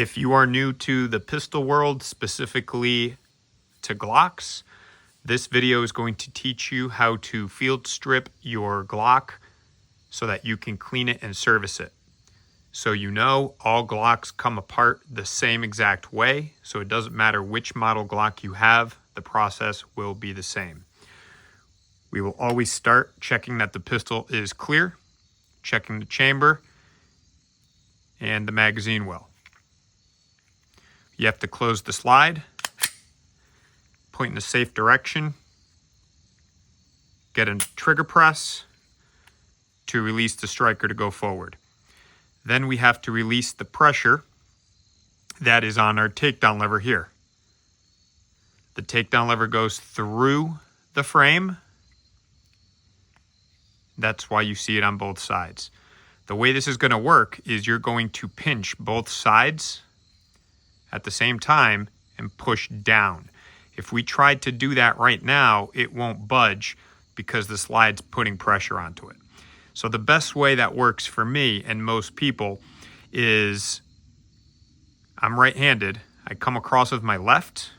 If you are new to the pistol world, specifically to Glocks, this video is going to teach you how to field strip your Glock so that you can clean it and service it. So you know all Glocks come apart the same exact way, so it doesn't matter which model Glock you have, the process will be the same. We will always start checking that the pistol is clear, checking the chamber and the magazine well. You have to close the slide, point in a safe direction, get a trigger press to release the striker to go forward. Then we have to release the pressure that is on our takedown lever here. The takedown lever goes through the frame. That's why you see it on both sides. The way this is going to work is you're going to pinch both sides at the same time and push down. If we tried to do that right now, it won't budge because the slide's putting pressure onto it. So the best way that works for me and most people is I'm right-handed. I come across with my left,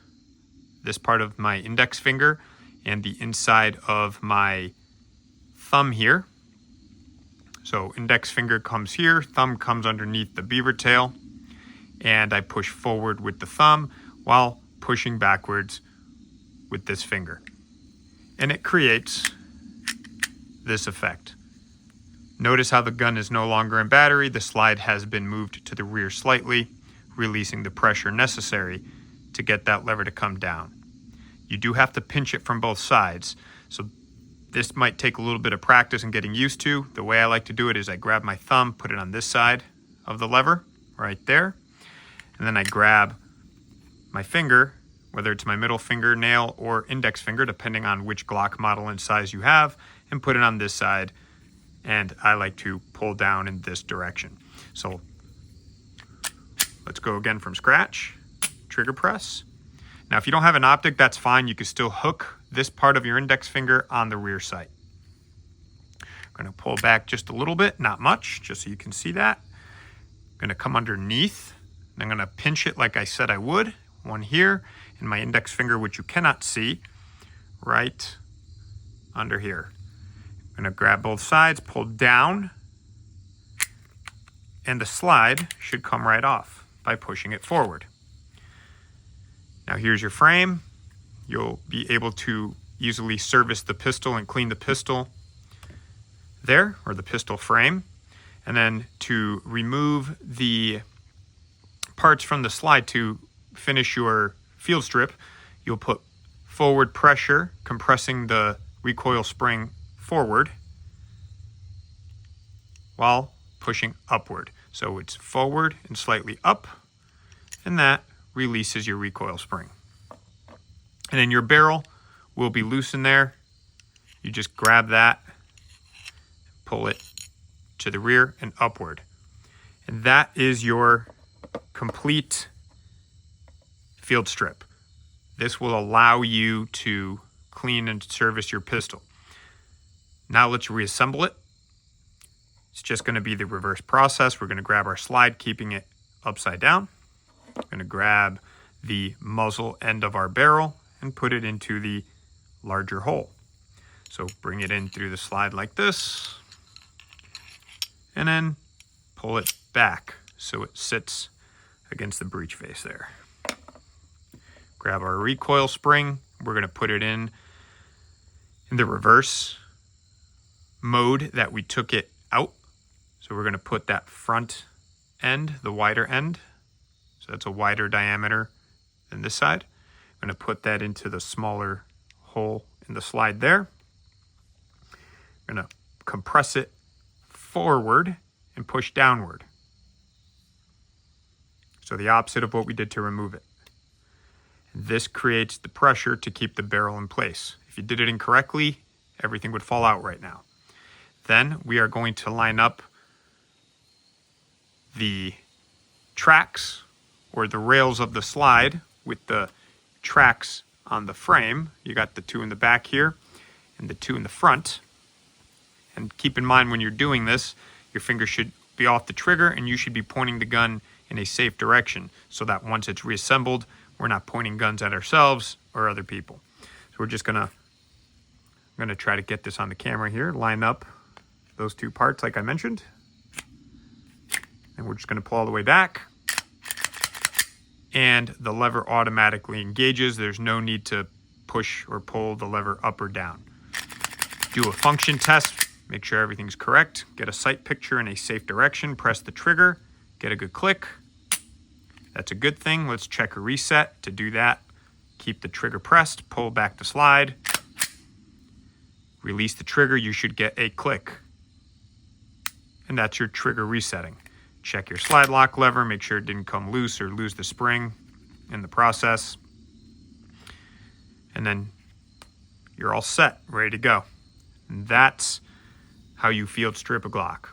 this part of my index finger, and the inside of my thumb here. So index finger comes here, thumb comes underneath the beaver tail, and I push forward with the thumb while pushing backwards with this finger. And it creates this effect. Notice how the gun is no longer in battery. The slide has been moved to the rear slightly, releasing the pressure necessary to get that lever to come down. You do have to pinch it from both sides. So this might take a little bit of practice and getting used to. The way I like to do it is I grab my thumb, put it on this side of the lever, right there. And then I grab my finger, whether it's my middle fingernail or index finger, depending on which Glock model and size you have, and put it on this side. And I like to pull down in this direction. So let's go again from scratch. Trigger press. Now, if you don't have an optic, that's fine. You can still hook this part of your index finger on the rear sight. I'm going to pull back just a little bit, not much, just so you can see that. I'm going to come underneath. And I'm going to pinch it like I said I would. One here, and my index finger, which you cannot see, right under here. I'm going to grab both sides, pull down, and the slide should come right off by pushing it forward. Now here's your frame. You'll be able to easily service the pistol and clean the pistol there, or the pistol frame. And then to remove the parts from the slide to finish your field strip, you'll put forward pressure, compressing the recoil spring forward while pushing upward. So it's forward and slightly up, and that releases your recoil spring. And then your barrel will be loose in there. You just grab that, pull it to the rear and upward. And that is your complete field strip. This will allow you to clean and service your pistol. Now let's reassemble it. It's just going to be the reverse process. We're going to grab our slide, keeping it upside down. We're going to grab the muzzle end of our barrel and put it into the larger hole. So bring it in through the slide like this, and then pull it back so it sits against the breech face there. Grab our recoil spring. We're going to put it in the reverse mode that we took it out. So we're going to put that front end, the wider end. So that's a wider diameter than this side. I'm going to put that into the smaller hole in the slide there. I'm going to compress it forward and push downward. So the opposite of what we did to remove it. This creates the pressure to keep the barrel in place. If you did it incorrectly, everything would fall out right now. Then we are going to line up the tracks or the rails of the slide with the tracks on the frame. You got the two in the back here and the two in the front. And keep in mind when you're doing this, your finger should be off the trigger, and you should be pointing the gun in a safe direction so that once it's reassembled, we're not pointing guns at ourselves or other people. So we're just I'm gonna try to get this on the camera here, line up those two parts like I mentioned. And we're just gonna pull all the way back. And the lever automatically engages. There's no need to push or pull the lever up or down. Do a function test, make sure everything's correct, get a sight picture in a safe direction, press the trigger, get a good click. That's a good thing. Let's check a reset. To do that, keep the trigger pressed, pull back the slide, release the trigger, you should get a click. And that's your trigger resetting. Check your slide lock lever, make sure it didn't come loose or lose the spring in the process. And then you're all set, ready to go. And that's how you field strip a Glock.